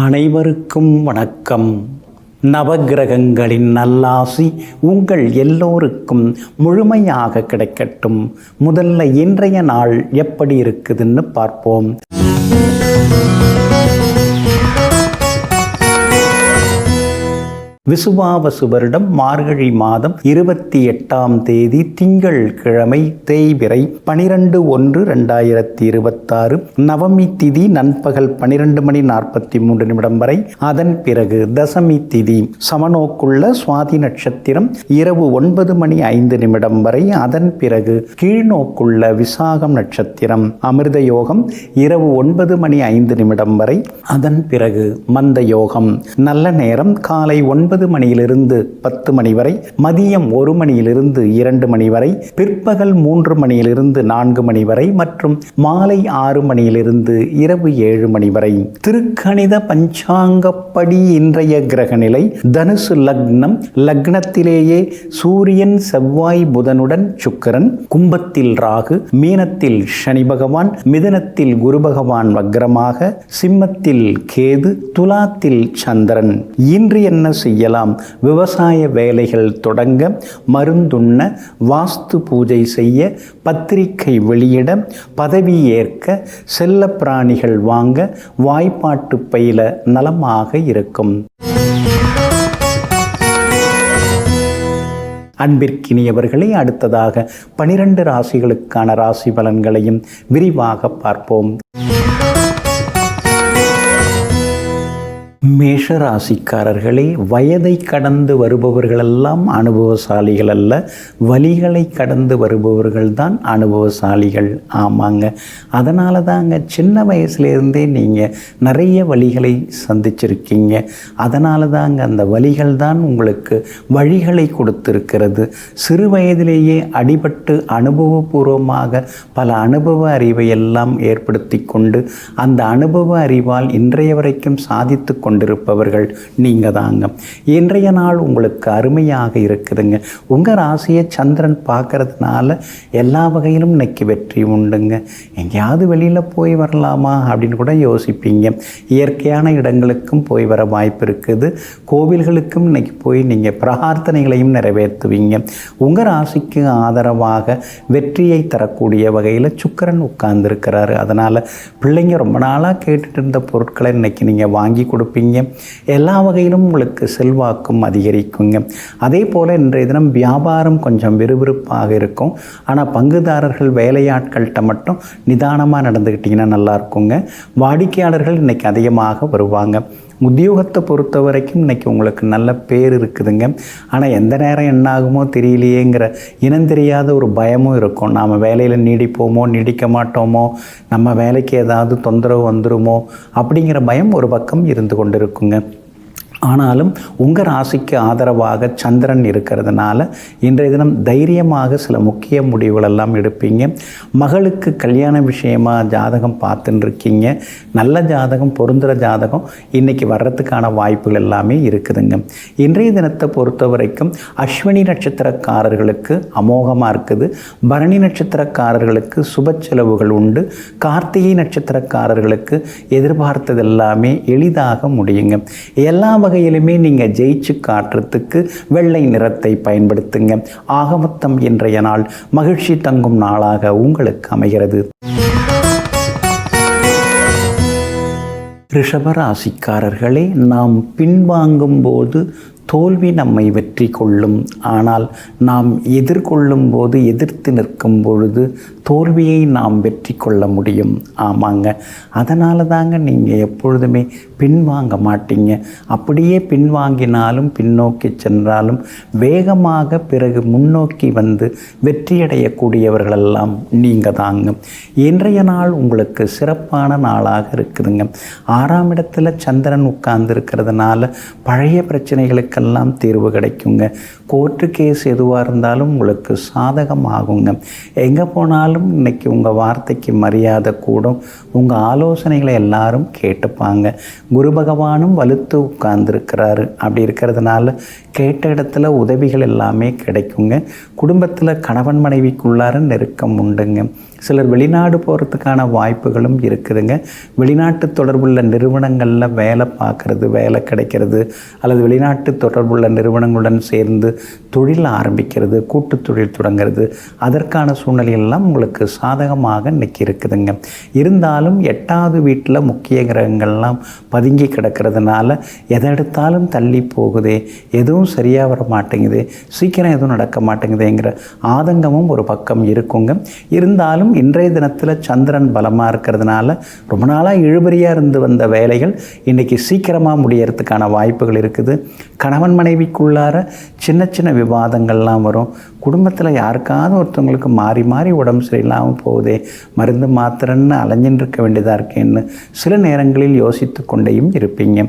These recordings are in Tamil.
அனைவருக்கும் வணக்கம். நவக்கிரகங்களின் நல்லாசி உங்கள் எல்லோருக்கும் முழுமையாக கிடைக்கட்டும். முதல்ல இன்றைய நாள் எப்படி இருக்குதுன்னு பார்ப்போம். விசுவாவசு வருடம் மார்கழி மாதம் 28ஆம் தேதி திங்கள் கிழமை தேய்பிறை 12/1/2026 நவமி திதி நண்பகல் 12:43 வரை. அதன் பிறகு தசமி திதி சமநோக்குள்ள சுவாதி நட்சத்திரம் இரவு 9:05 வரை. அதன் பிறகு கீழ்நோக்குள்ள விசாகம் நட்சத்திரம் அமிர்த யோகம் இரவு 9:05 வரை. அதன் பிறகு மந்த யோகம். நல்ல நேரம் காலை 9 மணியிலிருந்து 10 மணி வரை, மதியம் 1 மணியிலிருந்து 2 மணி வரை, பிற்பகல் 3 மணியிலிருந்து 4 மணி வரை மற்றும் மாலை 6 மணியிலிருந்து இரவு 7 மணி வரை. திருக்கணித பஞ்சாங்கப்படி இன்றைய கிரகநிலை தனுசு லக்னம். லக்னத்திலேயே சூரியன் செவ்வாய் புதனுடன் சுக்கிரன், கும்பத்தில் ராகு, மீனத்தில் சனி பகவான், மிதுனத்தில் குரு பகவான் வக்ரமாக, சிம்மத்தில் கேது, துலாத்தில் சந்திரன். இன்று என்ன செய்யலாம்? விவசாய வேலைகள் தொடங்க, மருந்துண்ண, வாஸ்து பூஜை செய்ய, பத்திரிகை வெளியிட, பதவி ஏற்க, செல்ல பிராணிகள் வாங்க, வாய்ப்பாட்டு பயில நலமாக இருக்கும். அன்பிற்கினியவர்களே, அடுத்ததாக 12 ராசிகளுக்கான ராசி பலன்களையும் விரிவாக பார்ப்போம். மேஷ ராசிக்காரர்களே, வயதை கடந்து வருபவர்களெல்லாம் அனுபவசாலிகள் அல்ல, வலிகளை கடந்து வருபவர்கள் தான் அனுபவசாலிகள். ஆமாங்க, அதனால தாங்க சின்ன வயசுலேருந்தே நீங்கள் நிறைய வலிகளை சந்திச்சிருக்கீங்க. அதனால தாங்க அந்த வலிகள் தான் உங்களுக்கு வழிகளை கொடுத்திருக்கிறது. சிறு வயதிலேயே அடிபட்டு அனுபவபூர்வமாக பல அனுபவ அறிவை எல்லாம் ஏற்படுத்தி கொண்டு அந்த அனுபவ அறிவால் இன்றைய வரைக்கும் சாதித்து கொண்டிருப்பவர்கள் நீங்க தாங்க. இன்றைய நாள் உங்களுக்கு அருமையாக இருக்குதுங்க. உங்கள் ராசியை சந்திரன் பார்க்கறதுனால எல்லா வகையிலும் இன்னைக்கு வெற்றி உண்டுங்க. எங்கேயாவது வெளியில் போய் வரலாமா அப்படின்னு கூட யோசிப்பீங்க. இயற்கையான இடங்களுக்கும் போய் வர வாய்ப்பு இருக்குது. கோவில்களுக்கும் இன்னைக்கு போய் நீங்கள் பிரார்த்தனைகளையும் நிறைவேற்றுவீங்க. உங்கள் ராசிக்கு ஆதரவாக வெற்றியை தரக்கூடிய வகையில் சுக்கிரன் உட்கார்ந்துருக்கிறாரு. அதனால் பிள்ளைங்க ரொம்ப நாளாக கேட்டுட்டு இருந்த பொருட்களை இன்னைக்கு நீங்கள் வாங்கி கொடுப்பீங்க. எல்லா வகையிலும் உங்களுக்கு செல்வாக்கும் அதிகரிக்குங்க. அதே போல் இன்றைய தினம் வியாபாரம் கொஞ்சம் விறுவிறுப்பாக இருக்கும். ஆனால் பங்குதாரர்கள் வேலையாட்கள்கிட்ட மட்டும் நிதானமாக நடந்துக்கிட்டிங்கன்னா நல்லா இருக்குங்க. வாடிக்கையாளர்கள் இன்றைக்கி அதிகமாக வருவாங்க. உத்தியோகத்தை பொறுத்த வரைக்கும் இன்றைக்கி உங்களுக்கு நல்ல பேர் இருக்குதுங்க. ஆனால் எந்த நேரம் என்ன ஆகுமோ தெரியலையேங்கிற இனம் தெரியாத ஒரு பயமும் இருக்கும். நாம் வேலையில் நீடிப்போமோ நீடிக்க மாட்டோமோ, நம்ம வேலைக்கு ஏதாவது தொந்தரவு வந்துடுமோ அப்படிங்கிற பயம் ஒரு பக்கம் இருந்து கொண்டு இருக்குங்க. ஆனாலும் உங்கள் ராசிக்கு ஆதரவாக சந்திரன் இருக்கிறதுனால இன்றைய தினம் தைரியமாக சில முக்கிய முடிவுகளெல்லாம் எடுப்பீங்க. மகளுக்கு கல்யாண விஷயமாக ஜாதகம் பார்த்துன்னு இருக்கீங்க. நல்ல ஜாதகம், பொருந்துகிற ஜாதகம் இன்றைக்கி வர்றதுக்கான வாய்ப்புகள் எல்லாமே இருக்குதுங்க. இன்றைய தினத்தை பொறுத்த வரைக்கும் அஸ்வினி நட்சத்திரக்காரர்களுக்கு அமோகமாக இருக்குது. பரணி நட்சத்திரக்காரர்களுக்கு சுப செலவுகள் உண்டு. கார்த்திகை நட்சத்திரக்காரர்களுக்கு எதிர்பார்த்தது எல்லாமே எளிதாக முடியுங்க. எல்லா வகையிலுமே நீங்கள் ஜெயிச்சு காட்டுறதுக்கு வெள்ளை நிறத்தை பயன்படுத்துங்க. ஆகமொத்தம் இன்றைய நாள் மகிழ்ச்சி தங்கும் நாளாக உங்களுக்கு அமைகிறது. ரிஷபராசிக்காரர்களே, நாம் பின்வாங்கும் போது தோல்வி நம்மை வெற்றி கொள்ளும். ஆனால் நாம் எதிர்கொள்ளும் போது, எதிர்த்து நிற்கும் பொழுது தோல்வியை நாம் வெற்றி கொள்ள முடியும். ஆமாங்க, அதனால தாங்க நீங்கள் எப்பொழுதுமே பின்வாங்க மாட்டீங்க. அப்படியே பின்வாங்கினாலும் பின்னோக்கி சென்றாலும் வேகமாக பிறகு முன்னோக்கி வந்து வெற்றியடையக்கூடியவர்களெல்லாம் நீங்கள் தாங்க. இன்றைய நாள் உங்களுக்கு சிறப்பான நாளாக இருக்குதுங்க. 6ஆம் இடத்துல சந்திரன் உட்கார்ந்து இருக்கிறதுனால பழைய பிரச்சனைகளுக்கு தீர்வு கிடைக்குங்க. கோர்ட்டு கேஸ் எதுவாக இருந்தாலும் உங்களுக்கு சாதகமாகுங்க. எங்கே போனாலும் இன்னைக்கு உங்கள் வார்த்தைக்கு மரியாதை கூடும். உங்கள் ஆலோசனைகளை எல்லாரும் கேட்டுப்பாங்க. குரு பகவானும் வலுத்து உட்கார்ந்துருக்கிறாரு. அப்படி இருக்கிறதுனால கேட்ட இடத்துல உதவிகள் எல்லாமே கிடைக்குங்க. குடும்பத்தில் கணவன் மனைவிக்குள்ளார நெருக்கம் உண்டுங்க. சிலர் வெளிநாடு போகிறதுக்கான வாய்ப்புகளும் இருக்குதுங்க. வெளிநாட்டு தொடர்புள்ள நிறுவனங்களில் வேலை பார்க்குறது, வேலை கிடைக்கிறது, அல்லது வெளிநாட்டு தொடர்புள்ள நிறுவனங்களுடன் சேர்ந்து தொழில் ஆரம்பிக்கிறது, கூட்டு தொழில் தொடங்கிறது, அதற்கான சூழ்நிலையெல்லாம் உங்களுக்கு சாதகமாக இன்றைக்கி இருக்குதுங்க. இருந்தாலும் 8வது வீட்டில் முக்கிய கிரகங்கள்லாம் பதுங்கி கிடக்கிறதுனால எதை எடுத்தாலும் தள்ளி போகுதே, எதுவும் சரியாக வர மாட்டேங்குது, சீக்கிரம் எதுவும் நடக்க மாட்டேங்குதுங்கிற ஆதங்கமும் ஒரு பக்கம் இருக்குங்க. இருந்தாலும் இன்றைய தினத்தில் சந்திரன் பலமாக இருக்கிறதுனால ரொம்ப நாளாக இழுபறியாக இருந்து வந்த வேலைகள் இன்றைக்கி சீக்கிரமாக முடியறதுக்கான வாய்ப்புகள் இருக்குது. கணவன் மனைவிக்குள்ளார சின்ன சின்ன விவாதங்கள்லாம் வரும். குடும்பத்தில் யாருக்காவது ஒருத்தவங்களுக்கு மாறி மாறி உடம்பு சரியில்லாமல் போகுதே, மருந்து மாத்திரன்னு அலைஞ்சின்னு இருக்க வேண்டியதாக இருக்கேன்னு சில நேரங்களில் யோசித்து கொண்டேயும் இருப்பீங்க.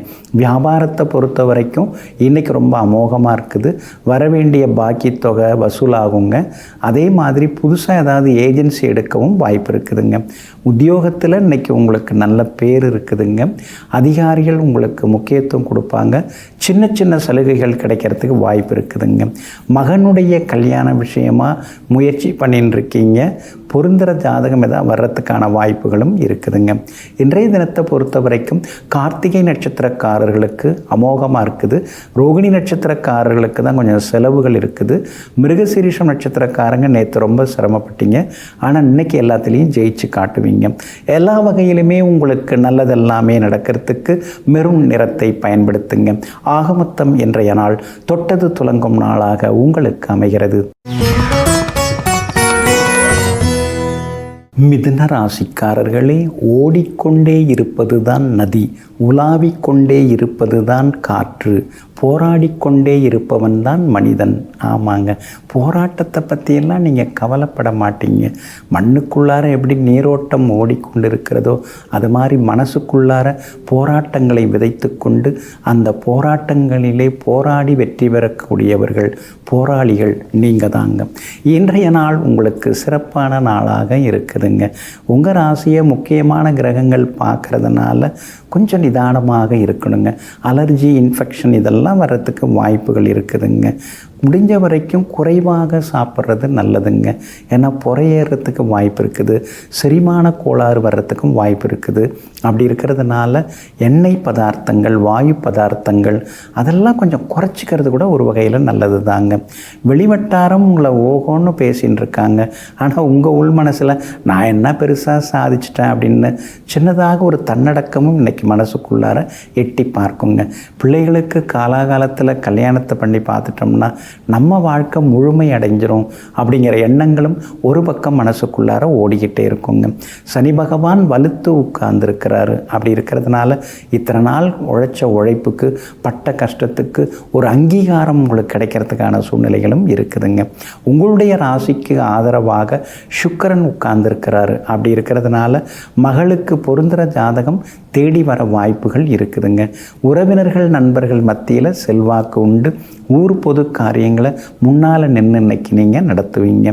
வியாபாரத்தை பொறுத்த வரைக்கும் இன்றைக்கி ரொம்ப அமோகமாக இருக்குது. வரவேண்டிய பாக்கி தொகை வசூலாகுங்க. அதே மாதிரி புதுசாக ஏதாவது ஏஜென்சி எடுக்கவும் வாய்ப்பு இருக்குதுங்க. உத்தியோகத்தில் இன்றைக்கி உங்களுக்கு நல்ல பேர் இருக்குதுங்க. அதிகாரிகள் உங்களுக்கு முக்கியத்துவம் கொடுப்பாங்க. சின்ன சின்ன சலுகைகள் கிடைக்கிறதுக்கு வாய்ப்பு இருக்குதுங்க. மகனுடைய கல்யாண விஷயமாக முயற்சி பண்ணின்னு இருக்கீங்க. பொருந்துகிற ஜாதகம் எதாவது வர்றதுக்கான வாய்ப்புகளும் இருக்குதுங்க. இன்றைய தினத்தை பொறுத்த வரைக்கும் கார்த்திகை நட்சத்திரக்காரர்களுக்கு அமோகமாக இருக்குது. ரோகிணி நட்சத்திரக்காரர்களுக்கு தான் கொஞ்சம் செலவுகள் இருக்குது. மிருகசீரிஷம் நட்சத்திரக்காரங்க நேற்று ரொம்ப சிரமப்பட்டீங்க. ஆனால் இன்றைக்கி எல்லாத்துலேயும் ஜெயிச்சு காட்டுவீங்க. எல்லா வகையிலுமே உங்களுக்கு நல்லதெல்லாமே நடக்கிறதுக்கு மெரூன் நிறத்தை பயன்படுத்துங்க. ஆகமொத்தம் இன்றைய நாள் தொட்டது துலங்கும் நாளாக உங்களுக்கு அமைகிறது. மிதுன ராசிக்காரர்களே, ஓடிக்கொண்டே இருப்பது தான் நதி, உலாவிக்கொண்டே இருப்பது தான் காற்று, போராடிக்கொண்டே இருப்பவன் தான் மனிதன். ஆமாங்க, போராட்டத்தை பற்றியெல்லாம் நீங்கள் கவலைப்பட மாட்டீங்க. மண்ணுக்குள்ளார எப்படி நீரோட்டம் ஓடிக்கொண்டு இருக்கிறதோ அது மாதிரி மனசுக்குள்ளார போராட்டங்களை விதைத்து கொண்டு அந்த போராட்டங்களிலே போராடி வெற்றி பெறக்கூடியவர்கள், போராளிகள் நீங்கள் தாங்க. இன்றைய நாள் உங்களுக்கு சிறப்பான நாளாக இருக்குதுங்க. உங்கள் ராசியை முக்கியமான கிரகங்கள் பார்க்குறதுனால கொஞ்சம் நிதானமாக இருக்கணுங்க. அலர்ஜி, இன்ஃபெக்ஷன் இதெல்லாம் வர்றதுக்கு வாய்ப்புகள் இருக்குதுங்க. முடிஞ்ச வரைக்கும் குறைவாக சாப்பிட்றது நல்லதுங்க. ஏன்னா புறையேறதுக்கு வாய்ப்பு இருக்குது. செரிமான கோளாறு வர்றதுக்கும் வாய்ப்பு இருக்குது. அப்படி இருக்கிறதுனால எண்ணெய் பதார்த்தங்கள், வாயு பதார்த்தங்கள் அதெல்லாம் கொஞ்சம் குறைச்சிக்கிறது கூட ஒரு வகையில் நல்லது தாங்க. வெளிவட்டாரம் உங்களை ஓகோன்னு பேசின்னு இருக்காங்க. ஆனால் உங்கள் உள் மனசில் நான் என்ன பெருசாக சாதிச்சிட்டேன் அப்படின்னு சின்னதாக ஒரு தன்னடக்கமும் இன்றைக்கி மனசுக்குள்ளார எட்டி பார்க்குங்க. பிள்ளைகளுக்கு காலாகாலத்தில் கல்யாணத்தை பண்ணி பார்த்துட்டோம்னா நம்ம வாழ்க்கை முழுமை அடைஞ்சிரும் அப்படிங்கிற எண்ணங்களும் ஒரு பக்கம் மனசுக்குள்ளார ஓடிக்கிட்டே இருக்குங்க. சனி பகவான் வலுத்து உட்கார்ந்துருக்கிறாரு. அப்படி இருக்கிறதுனால இத்தனை நாள் உழைச்ச உழைப்புக்கு, பட்ட கஷ்டத்துக்கு ஒரு அங்கீகாரம் உங்களுக்கு கிடைக்கிறதுக்கான சூழ்நிலைகளும் இருக்குதுங்க. உங்களுடைய ராசிக்கு ஆதரவாக சுக்கிரன் உட்கார்ந்துருக்கிறாரு. அப்படி இருக்கிறதுனால மகளுக்கு பொருந்துகிற ஜாதகம் தேடி வர வாய்ப்புகள் இருக்குதுங்க. உறவினர்கள், நண்பர்கள் மத்தியில் செல்வாக்கு உண்டு. ஊர் பொது காரியங்களை முன்னால் நின்று இன்னைக்கு நீங்கள் நடத்துவீங்க.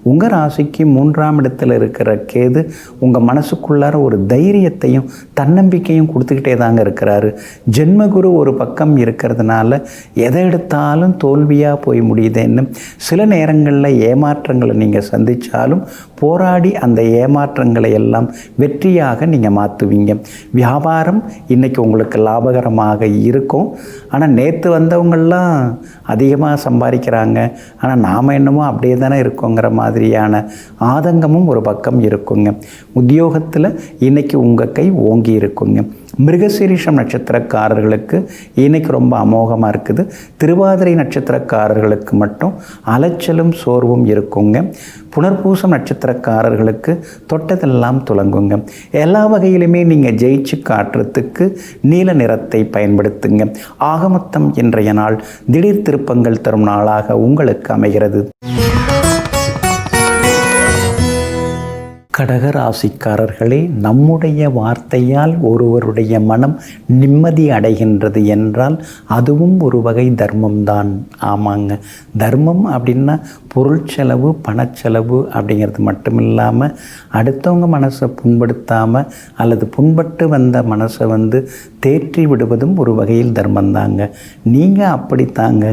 உங்கள் ராசிக்கு 3ஆம் இடத்துல இருக்கிற கேது உங்கள் மனசுக்குள்ளார ஒரு தைரியத்தையும் தன்னம்பிக்கையும் கொடுத்துக்கிட்டே தாங்க இருக்கிறாரு. ஜென்மகுரு ஒரு பக்கம் இருக்கிறதுனால எதை எடுத்தாலும் தோல்வியாக போய் முடியுதுன்னு சில நேரங்களில் ஏமாற்றங்களை நீங்கள் சந்தித்தாலும் போராடி அந்த ஏமாற்றங்களை எல்லாம் வெற்றியாக நீங்கள் மாற்றுவீங்க. வியாபாரம் இன்றைக்கி உங்களுக்கு லாபகரமாக இருக்கும். ஆனால் நேற்று வந்தவங்கள்லாம் அதிகமாக சம்பாதிக்கிறாங்க, ஆனால் நாம் என்னமோ அப்படியே தானே இருக்கோங்கிற மாதிரியான ஆதங்கமும் ஒரு பக்கம் இருக்குங்க. உத்தியோகத்தில் இன்றைக்கி உங்கள் கை ஓங்கி இருக்குங்க. மிருகசீரிஷம் நட்சத்திரக்காரர்களுக்கு இன்றைக்கி ரொம்ப அமோகமாக இருக்குது. திருவாதிரை நட்சத்திரக்காரர்களுக்கு மட்டும் அலைச்சலும் சோர்வும் இருக்குங்க. புனர்பூசம் நட்சத்திரக்காரர்களுக்கு தொட்டதெல்லாம் துலங்குங்க. எல்லா வகையிலுமே நீங்கள் ஜெயிச்சு காட்டுறதுக்கு நீல நிறத்தை பயன்படுத்துங்க. ஆகமொத்தம் இன்றைய நாள் திடீர் திருப்பங்கள் தரும் நாளாக உங்களுக்கு அமைகிறது. கடகராசிக்காரர்களே, நம்முடைய வார்த்தையால் ஒருவருடைய மனம் நிம்மதி அடைகின்றது என்றால் அதுவும் ஒரு வகை தர்மம்தான். ஆமாங்க, தர்மம் அப்படின்னா பொருள் செலவு, பணச்செலவு அப்படிங்கிறது மட்டும் இல்லாமல் அடுத்தவங்க மனசை புண்படுத்தாமல் அல்லது புண்பட்டு வந்த மனசை தேற்றி விடுவதும் ஒரு வகையில் தர்மந்தாங்க. நீங்கள் அப்படித்தாங்க.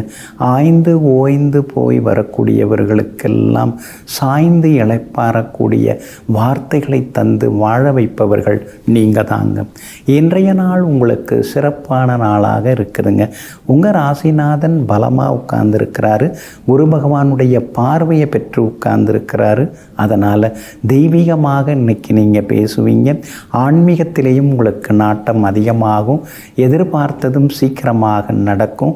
ஆய்ந்து ஓய்ந்து போய் வரக்கூடியவர்களுக்கெல்லாம் சாய்ந்து இளைப்பாறக்கூடிய வார்த்தைகளை தந்து வாழ வைப்பவர்கள் நீங்கள் தாங்க. இன்றைய நாள் உங்களுக்கு சிறப்பான நாளாக இருக்குதுங்க. உங்கள் ராசிநாதன் பலமாக உட்கார்ந்துருக்கிறாரு. குரு பகவானுடைய பார்வையை பெற்று உட்கார்ந்துருக்கிறாரு. அதனால் தெய்வீகமாக இன்னைக்கு நீங்கள் பேசுவீங்க. ஆன்மீகத்திலேயும் உங்களுக்கு நாட்டம் அதிகமாகும். எதிர்பார்த்ததும் சீக்கிரமாக நடக்கும்.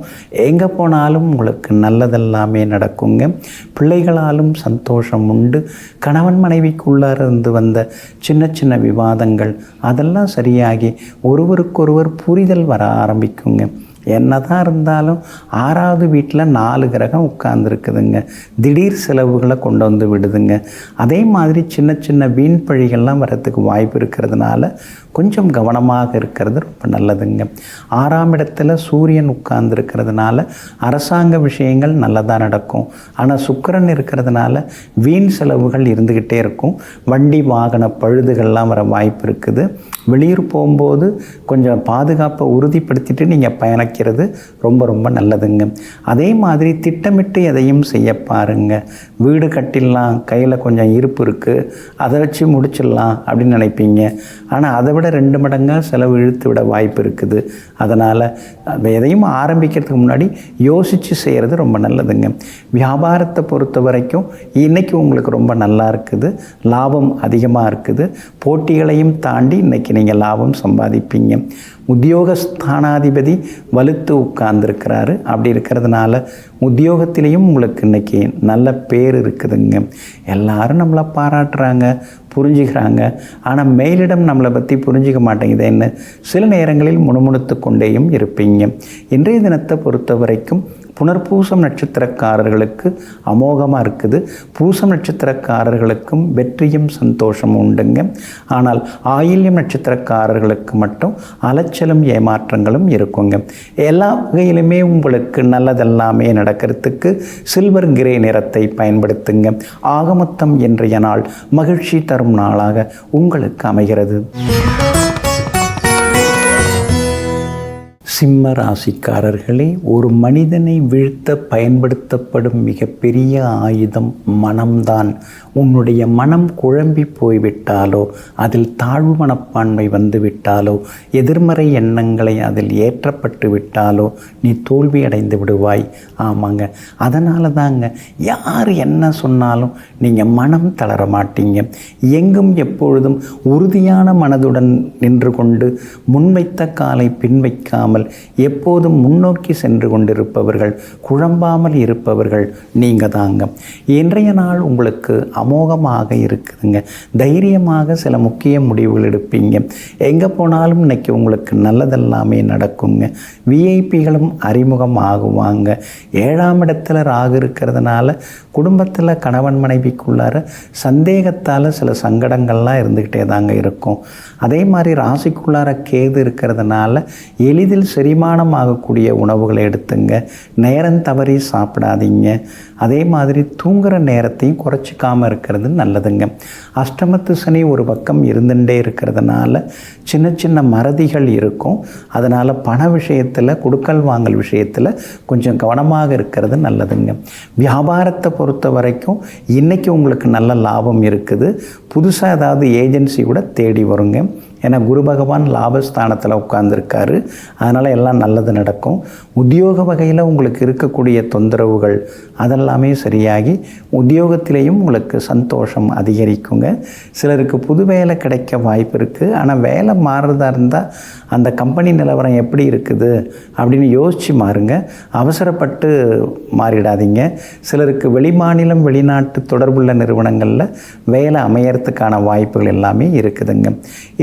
எங்கே போனாலும் உங்களுக்கு நல்லதெல்லாமே நடக்குங்க. பிள்ளைகளாலும் சந்தோஷம் உண்டு. கணவன் மனைவிக்குள்ளார இருந்து வந்த சின்ன சின்ன விவாதங்கள் அதெல்லாம் சரியாகி ஒருவருக்கொருவர் புரிதல் வர ஆரம்பிக்குங்க. என்னதான் இருந்தாலும் 6வது வீட்டில் 4 கிரகம் உட்கார்ந்துருக்குதுங்க. திடீர் செலவுகளை கொண்டு வந்து விடுதுங்க. அதே மாதிரி சின்ன சின்ன வீண் பழிகள்லாம் வரத்துக்கு வாய்ப்பு இருக்கிறதுனால கொஞ்சம் கவனமாக இருக்கிறது ரொம்ப நல்லதுங்க. 6ஆம் இடத்துல சூரியன் உட்கார்ந்துருக்கிறதுனால அரசாங்க விஷயங்கள் நல்லதாக நடக்கும். ஆனால் சுக்கிரன் இருக்கிறதுனால வீண் செலவுகள் இருந்துக்கிட்டே இருக்கும். வண்டி வாகன பழுதுகள்லாம் வர வாய்ப்பு இருக்குது. வெளியூர் போகும்போது கொஞ்சம் பாதுகாப்பை உறுதிப்படுத்திட்டு நீங்கள் பயணிக்கிறது ரொம்ப ரொம்ப நல்லதுங்க. அதே மாதிரி திட்டமிட்டு எதையும் செய்ய பாருங்க. வீடு கட்டிடலாம், கையில் கொஞ்சம் இருப்பு இருக்குது, அதை வச்சு முடிச்சிடலாம் அப்படின்னு நினைப்பீங்க. ஆனால் அதை விட 2 மடங்காக செலவு இழுத்து விட வாய்ப்பு இருக்குது. அதனால் எதையும் ஆரம்பிக்கிறதுக்கு முன்னாடி யோசித்து செய்கிறது ரொம்ப நல்லதுங்க. வியாபாரத்தை பொறுத்த வரைக்கும் இன்றைக்கி உங்களுக்கு ரொம்ப நல்லா இருக்குது. லாபம் அதிகமாக இருக்குது. போட்டிகளையும் தாண்டி இன்றைக்கி நீங்கள் லாபம் சம்பாதிப்பீங்க. உத்தியோகஸ்தானாதிபதி வலுத்து உட்கார்ந்துருக்கிறாரு. அப்படி இருக்கிறதுனால உத்தியோகத்திலையும் உங்களுக்கு இன்றைக்கி நல்ல பேர் இருக்குதுங்க. எல்லாரும் நம்மளை பாராட்டுறாங்க, புரிஞ்சுக்கிறாங்க. ஆனால் மேலிடம் நம்மளை பற்றி புரிஞ்சிக்க மாட்டேங்குதுன்னு சில நேரங்களில் முணுமுணுத்து கொண்டேயும் இருப்பீங்க. இன்றைய தினத்தை பொறுத்த வரைக்கும் புனர்பூசம் நட்சத்திரக்காரர்களுக்கு அமோகமாக இருக்குது. பூசம் நட்சத்திரக்காரர்களுக்கும் வெற்றியும் சந்தோஷமும் உண்டுங்க. ஆனால் ஆயில்யம் நட்சத்திரக்காரர்களுக்கு மட்டும் அலைச்சலும் ஏமாற்றங்களும் இருக்குங்க. எல்லா வகையிலுமே உங்களுக்கு நல்லதெல்லாமே நடக்கிறதுக்கு சில்வர் கிரே நிறத்தை பயன்படுத்துங்க. ஆகமொத்தம் இன்றைய நாள் மகிழ்ச்சி தரும் நாளாக உங்களுக்கு அமைகிறது. சிம்ம ராசிக்காரர்களே, ஒரு மனிதனை வீழ்த்த பயன்படுத்தப்படும் மிகப்பெரிய ஆயுதம் மனம்தான். உன்னுடைய மனம் குழம்பி போய்விட்டாலோ, அதில் தாழ்வு மனப்பான்மை வந்து விட்டாலோ, எதிர்மறை எண்ணங்களை அதில் ஏற்றப்பட்டு விட்டாலோ நீ தோல்வி அடைந்து விடுவாய். ஆமாங்க, அதனால தாங்க யார் என்ன சொன்னாலும் நீங்கள் மனம் தளர மாட்டீங்க. எங்கும் எப்பொழுதும் உறுதியான மனதுடன் நின்று கொண்டு முன்வைத்த காலை பின்வைக்காமல் எப்போதும் முன்னோக்கி சென்று கொண்டிருப்பவர்கள், குழம்பாமல் இருப்பவர்கள் நீங்கள் தாங்க. இன்றைய நாள் உங்களுக்கு அமோகமாக இருக்குதுங்க. தைரியமாக சில முக்கிய முடிவுகள் எடுப்பீங்க. எங்கே போனாலும் இன்னைக்கு உங்களுக்கு நல்லதெல்லாமே நடக்குங்க. விஐபிகளும் அறிமுகம் ஆகுவாங்க. 7ஆம் இடத்துல ராகு இருக்கிறதுனால குடும்பத்தில் கணவன் மனைவிக்குள்ளார சந்தேகத்தால் சில சங்கடங்கள்லாம் இருந்துக்கிட்டே தாங்க இருக்கும். அதே மாதிரி ராசிக்குள்ளார கேது இருக்கிறதுனால எளிதில் செரிமானம் ஆகக்கூடிய உணவுகளை எடுத்துங்க. நேரம் தவறி சாப்பிடாதீங்க. அதே மாதிரி தூங்குகிற நேரத்தையும் குறைச்சிக்காமல் இருக்கிறது நல்லதுங்க. அஷ்டமத்து சனி ஒரு பக்கம் இருந்துகிட்டே இருக்கிறதுனால சின்ன சின்ன மறதிகள் இருக்கும். அதனால் பண விஷயத்தில், கொடுக்கல் வாங்கல் விஷயத்தில் கொஞ்சம் கவனமாக இருக்கிறது நல்லதுங்க. வியாபாரத்தை பொறுத்த வரைக்கும் இன்றைக்கி உங்களுக்கு நல்ல லாபம் இருக்குது. புதுசாக ஏதாவது ஏஜென்சி கூட தேடி வருங்க. ஏன்னா குரு பகவான் லாபஸ்தானத்தில் உட்கார்ந்துருக்காரு. அதனால் எல்லாம் நல்லது நடக்கும். உத்தியோக வகையில் உங்களுக்கு இருக்கக்கூடிய தொந்தரவுகள் அதெல்லாமே சரியாகி உத்தியோகத்திலேயும் உங்களுக்கு சந்தோஷம் அதிகரிக்குங்க. சிலருக்கு புது வேலை கிடைக்க வாய்ப்பு இருக்குது. ஆனால் வேலை மாறுறதா இருந்தால் அந்த கம்பெனி நிலவரம் எப்படி இருக்குது அப்படின்னு யோசித்து மாறுங்க. அவசரப்பட்டு மாறிடாதீங்க. சிலருக்கு வெளிமாநிலம், வெளிநாட்டு தொடர்புள்ள நிறுவனங்களில் வேலை அமையறதுக்கான வாய்ப்புகள் எல்லாமே இருக்குதுங்க.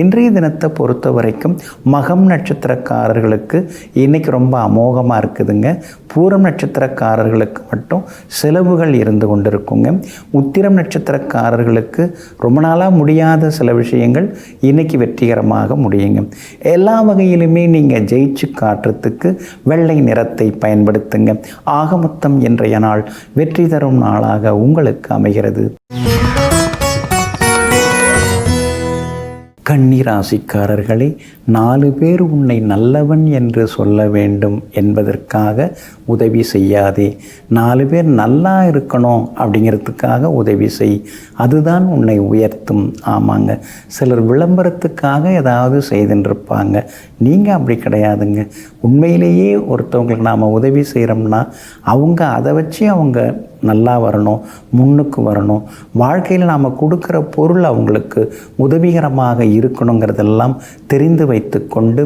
இன்றைய தினத்தை பொறுத்த வரைக்கும் மகம் நட்சத்திரக்காரர்களுக்கு இன்றைக்கி ரொம்ப அமோகமாக இருக்குதுங்க. பூரம் நட்சத்திரக்காரர்களுக்கு மட்டும் செலவுகள் இருந்து கொண்டு இருக்குங்க. உத்திரம் நட்சத்திரக்காரர்களுக்கு ரொம்ப நாளாக முடியாத சில விஷயங்கள் இன்றைக்கி வெற்றிகரமாக முடியுங்க. எல்லா வகையிலுமே நீங்கள் ஜெயிச்சு காட்டுறதுக்கு வெள்ளை நிறத்தை பயன்படுத்துங்க. ஆக மொத்தம் இன்றைய நாள் வெற்றி தரும் நாளாக உங்களுக்கு அமைகிறது. கன்னி ராசிக்காரர்களே, 4 பேர் உன்னை நல்லவன் என்று சொல்ல வேண்டும் என்பதற்காக உதவி செய்யாதே. 4 பேர் நல்லா இருக்கணும் அப்படிங்கிறதுக்காக உதவி செய். அதுதான் உன்னை உயர்த்தும். ஆமாங்க, சிலர் விளம்பரத்துக்காக ஏதாவது செய்துருப்பாங்க. நீங்கள் அப்படி கிடையாதுங்க. உண்மையிலேயே ஒருத்தவங்களுக்கு நாம் உதவி செய்கிறோம்னா அவங்க அதை வச்சு அவங்க நல்லா வரணும், முன்னுக்கு வரணும். வாழ்க்கையில் நாம் கொடுக்குற பொருள் அவங்களுக்கு உதவிகரமாக இருக்கணுங்கிறதெல்லாம் தெரிந்து வைத்து கொண்டு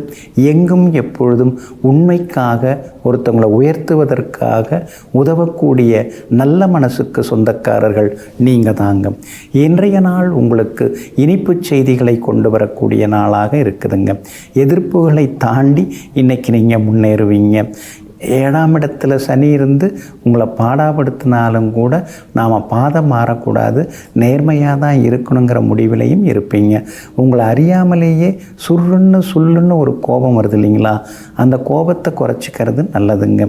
எங்கும் எப்பொழுதும் உண்மைக்காக ஒருத்தவங்களை உயர்த்துவதற்காக உதவக்கூடிய நல்ல மனசுக்கு சொந்தக்காரர்கள் நீங்கள் தாங்க. இன்றைய நாள் உங்களுக்கு இனிப்பு செய்திகளை கொண்டு வரக்கூடிய நாளாக இருக்குதுங்க. எதிர்ப்புகளை தாண்டி இன்றைக்கி நீங்கள் முன்னேறுவீங்க. 7ஆம் இடத்துல சனி இருந்து உங்களை பாடாப்படுத்தினாலும் கூட நாம் பாதை மாறக்கூடாது, நேர்மையாக தான் இருக்கணுங்கிற முடிவிலையும் இருப்பீங்க. உங்களை அறியாமலேயே சுள்ளுன்னு ஒரு கோபம் வருது இல்லைங்களா, அந்த கோபத்தை குறைச்சிக்கிறது நல்லதுங்க.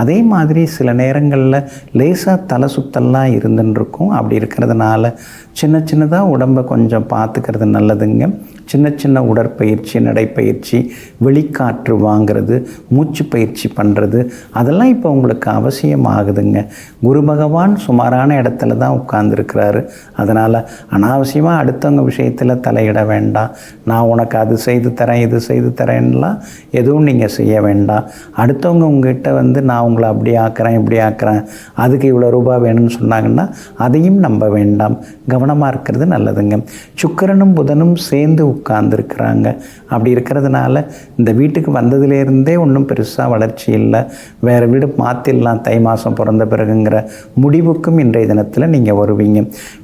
அதே மாதிரி சில நேரங்களில் லேசாக தலை சுத்தல்லாம் இருந்துருக்கும். அப்படி இருக்கிறதுனால சின்னதாக உடம்பை கொஞ்சம் பார்த்துக்கிறது நல்லதுங்க. சின்ன உடற்பயிற்சி, நடைப்பயிற்சி, வெளிக்காற்று வாங்கிறது, மூச்சு பயிற்சி பண்ணுறது, அதெல்லாம் இப்போ உங்களுக்கு அவசியமாகுதுங்க. குரு பகவான் சுமாரான இடத்துல தான் உட்கார்ந்துருக்கிறாரு. அதனால் அனாவசியமாக அடுத்தவங்க விஷயத்தில் தலையிட வேண்டாம். நான் உனக்கு அது செய்து தரேன், இது செய்து தரேன்லாம் எதுவும் நீங்கள் செய்ய வேண்டாம். அடுத்தவங்க உங்கள்கிட்ட நான் உங்களை அப்படி ஆக்குறேன், இப்படி ஆக்குறேன், அதுக்கு இவ்வளோ ரூபா வேணும்னு சொன்னாங்கன்னா அதையும் நம்ப வேண்டாம். கவனமாக இருக்கிறது நல்லதுங்க. சுக்கிரனும் புதனும் சேர்ந்து உட்கார்ந்துருக்கிறாங்க. அப்படி இருக்கிறதுனால இந்த வீட்டுக்கு வந்ததுலேருந்தே ஒன்றும் பெருசாக வளர்ச்சி இல்லை, வேறு வீடு மாற்றிடலாம் தை மாதம் பிறந்த பிறகுங்கிற முடிவுக்கும் இன்றைய தினத்தில் நீங்கள் வருவீங்க.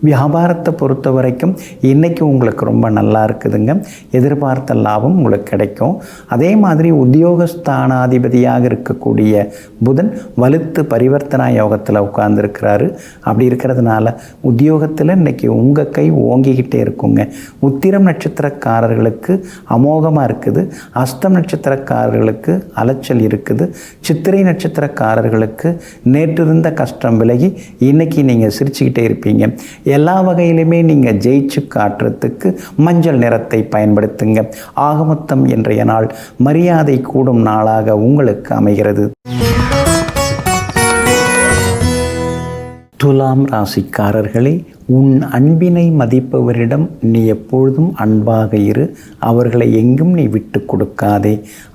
வியாபாரத்தை பொறுத்த வரைக்கும் இன்றைக்கி உங்களுக்கு ரொம்ப நல்லா இருக்குதுங்க. எதிர்பார்த்த லாபம் உங்களுக்கு கிடைக்கும். அதே மாதிரி உத்தியோகஸ்தானாதிபதியாக இருக்கக்கூடிய புதன் வலுத்து பரிவர்த்தனா யோகத்தில் உட்கார்ந்துருக்கிறாரு. அப்படி இருக்கிறதுனால உத்தியோகத்தில் இன்றைக்கி உங்கள் கை ஓங்கிக்கிட்டே இருக்குங்க. உத்திரம் நட்சத்திரக்காரர்களுக்கு அமோகமாக இருக்குது. அஸ்தம் நட்சத்திரக்காரர்களுக்கு அலைச்சல் இருக்குது. சித்திரை நட்சத்திரக்காரர்களுக்கு நேற்று இருந்த கஷ்டம் விலகி இன்றைக்கி நீங்கள் சிரிச்சுக்கிட்டே இருப்பீங்க. எல்லா வகையிலுமே நீங்கள் ஜெயிச்சு காட்டுறதுக்கு மஞ்சள் நிறத்தை பயன்படுத்துங்க. ஆகமொத்தம் இன்றைய நாள் மரியாதை கூடும் நாளாக உங்களுக்கு அமைகிறது. துலாம் ராசிக்காரர்களே, உன் அன்பினை மதிப்பவரிடம் நீ எப்பொழுதும் அன்பாக இரு. அவர்களை எங்கும் நீ விட்டு கொடுக்காதே.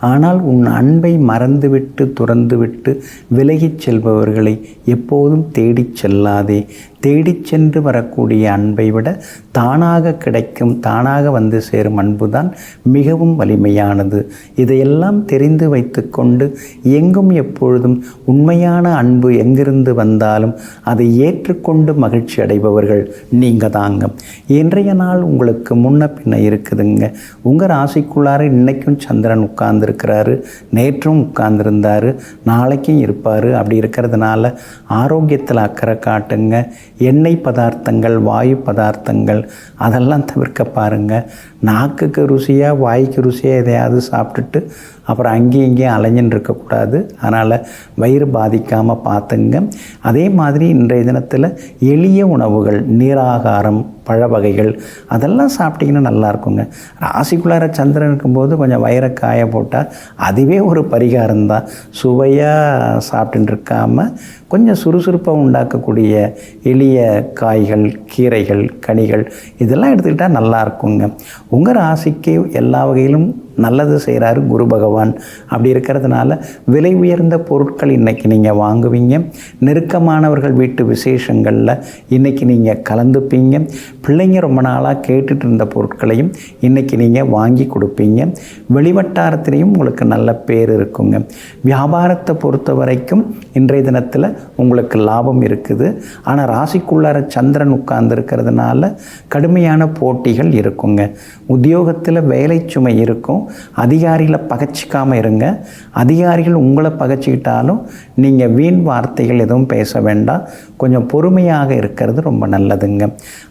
ஆனால் உன் அன்பை மறந்துவிட்டு துறந்துவிட்டு விலகிச் செல்பவர்களை எப்போதும் தேடிச் செல்லாதே. தேடிச் சென்று வரக்கூடிய அன்பை விட தானாக கிடைக்கும், தானாக வந்து சேரும் அன்புதான் மிகவும் வலிமையானது. இதையெல்லாம் தெரிந்து வைத்து கொண்டு எங்கும் எப்பொழுதும் உண்மையான அன்பு எங்கிருந்து வந்தாலும் அதை ஏற்றுக்கொண்டு மகிழ்ச்சி அடைபவர்கள் நீங்கள் தாங்க. இன்றைய நாள் உங்களுக்கு முன்ன பின்ன இருக்குதுங்க. உங்கள் ராசிக்குள்ளார இன்றைக்கும் சந்திரன் உட்கார்ந்துருக்கிறாரு, நேற்றும் உட்கார்ந்துருந்தார், நாளைக்கும் இருப்பார். அப்படி இருக்கிறதுனால ஆரோக்கியத்தில் அக்கறை காட்டுங்க. எண்ணெய் பதார்த்தங்கள், வாயு பதார்த்தங்கள் அதெல்லாம் தவிர்க்க பாருங்கள். நாக்குக்கு ருசியாக, வாய்க்கு ருசியாக எதையாவது சாப்பிட்டுட்டு அப்புறம் அங்கேயும் இங்கேயும் அலைஞ்சின்னு இருக்கக்கூடாது. அதனால் வயிறு பாதிக்காமல் பார்த்துங்க. அதே மாதிரி இன்றைய தினத்தில் எளிய உணவுகள், நீராகாரம், பழ வகைகள் அதெல்லாம் சாப்பிட்டிங்கன்னா நல்லாயிருக்குங்க. ராசிக்குள்ளார சந்திரன் இருக்கும்போது கொஞ்சம் வயிறை காய போட்டால் அதுவே ஒரு பரிகாரம்தான். சுவையாக சாப்பிட்டுட்டு இருக்காமல் கொஞ்சம் சுறுசுறுப்பாக உண்டாக்கக்கூடிய எளிய காய்கள், கீரைகள், கனிகள் இதெல்லாம் எடுத்துக்கிட்டால் நல்லாயிருக்குங்க. உங்கள் ராசிக்கு எல்லா வகையிலும் நல்லது செய்கிறாரு குரு பகவான். அப்படி இருக்கிறதுனால விலை உயர்ந்த பொருட்கள் இன்றைக்கி நீங்கள் வாங்குவீங்க. நெருக்கமானவர்கள் வீட்டு விசேஷங்களில் இன்றைக்கி நீங்கள் கலந்துப்பீங்க. பிள்ளைங்க ரொம்ப நாளாக கேட்டுட்டு இருந்த பொருட்களையும் இன்றைக்கி நீங்கள் வாங்கி கொடுப்பீங்க. வெளிவட்டாரத்திலையும் உங்களுக்கு நல்ல பேர் இருக்குங்க. வியாபாரத்தை பொறுத்த வரைக்கும் இன்றைய தினத்தில் உங்களுக்கு லாபம் இருக்குது. ஆனால் ராசிக்குள்ளார சந்திரன் உட்கார்ந்துருக்கிறதுனால கடுமையான போட்டிகள் இருக்குங்க. உத்தியோகத்தில் வேலை சுமை இருக்கும். அதிகாரிகளை பகைச்சிக்காமல் இருங்க. அதிகாரிகள் உங்களை பகைச்சிக்கிட்டாலும் நீங்கள் வீண் வார்த்தைகள் எதுவும் பேச வேண்டாம். கொஞ்சம் பொறுமையாக இருக்கிறது ரொம்ப நல்லதுங்க.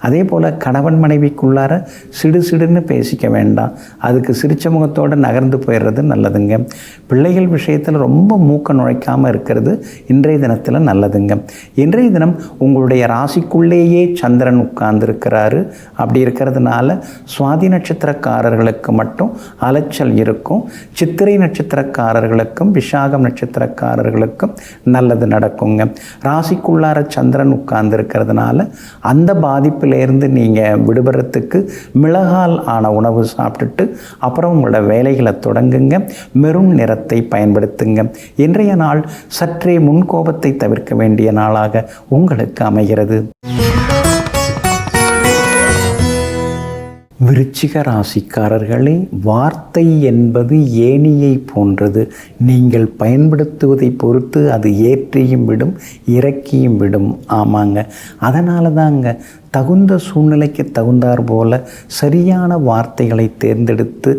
அதே போல் கணவன் மனைவிக்குள்ளார சிடுன்னு பேசிக்க வேண்டாம். அதுக்கு சிரிச்ச முகத்தோடு நகர்ந்து போயிடுறது நல்லதுங்க. பிள்ளைகள் விஷயத்தில் ரொம்ப மூக்க நுழைக்காமல் இருக்கிறது இன்றைய தினத்தில் நல்லதுங்க. இன்றைய தினம் உங்களுடைய ராசிக்குள்ளேயே சந்திரன் உட்கார்ந்துருக்கிறாரு. அப்படி இருக்கிறதுனால சுவாதி நட்சத்திரக்காரர்களுக்கு மட்டும் அலைச்சல் இருக்கும். சித்திரை நட்சத்திரக்காரர்களுக்கும் விசாகம் நட்சத்திரக்காரர்களுக்கும் நல்லது நடக்குங்க. ராசிக்குள்ளார சந்திரன் உட்கார்ந்துருக்கிறதுனால அந்த பாதிப்பிலேருந்து நீங்கள் விடுபடுறதுக்கு மிளகால் ஆன உணவு சாப்பிட்டுட்டு அப்புறம் உங்களோட வேலைகளை தொடங்குங்க. மெரூன் நிறத்தை பயன்படுத்துங்க. இன்றைய நாள் சற்றே முன்கோபத்தை தவிர்க்க வேண்டிய நாளாக உங்களுக்கு அமைகிறது. விருச்சிக ராசிக்காரர்களே, வார்த்தை என்பது ஏணியை போன்றது. நீங்கள் பயன்படுத்துவதை பொறுத்து அது ஏற்றியும் விடும், இறக்கியும் விடும். ஆமாங்க, அதனால தாங்க தகுந்த சூழ்நிலைக்கு தகுந்தார் போல சரியான வார்த்தைகளை தேர்ந்தெடுத்து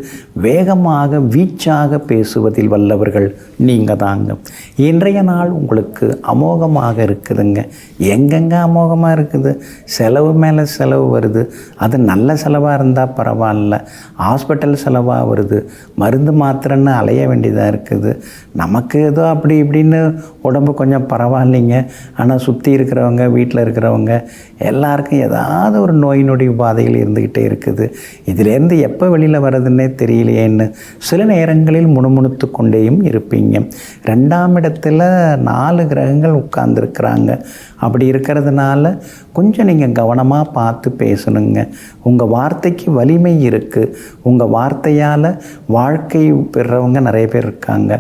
வேகமாக வீச்சாக பேசுவதில் வல்லவர்கள் நீங்கள் தாங்க. இன்றைய நாள் உங்களுக்கு அமோகமாக இருக்குதுங்க. எங்கெங்கே அமோகமாக இருக்குது? செலவு மேலே செலவு வருது. அது நல்ல செலவாக இருந்தால் பரவாயில்ல. ஹாஸ்பிட்டல் செலவாக வருது, மருந்து மாத்திரைன்னு அலைய வேண்டியதாக இருக்குது. நமக்கு ஏதோ அப்படி இப்படின்னு உடம்பு கொஞ்சம் பரவாயில்லைங்க. ஆனால் சுற்றி இருக்கிறவங்க, வீட்டில் இருக்கிறவங்க எல்லாருக்கும் ஏதாவது ஒரு நோய் நொடி உபாதைகள் இருந்துக்கிட்டே இருக்குது. இதிலேருந்து எப்போ வெளியில் வர்றதுன்னே தெரியலையேன்னு சில நேரங்களில் முணுமுணுத்து கொண்டேயும் இருப்பீங்க. 2ஆம் இடத்துல 4 கிரகங்கள் உட்கார்ந்துருக்குறாங்க. அப்படி இருக்கிறதுனால கொஞ்சம் நீங்கள் கவனமாக பார்த்து பேசணுங்க. உங்கள் வார்த்தைக்கு வலிமை இருக்குது. உங்கள் வார்த்தையால் வாழ்க்கை பெறுறவங்க நிறைய பேர் இருக்காங்க.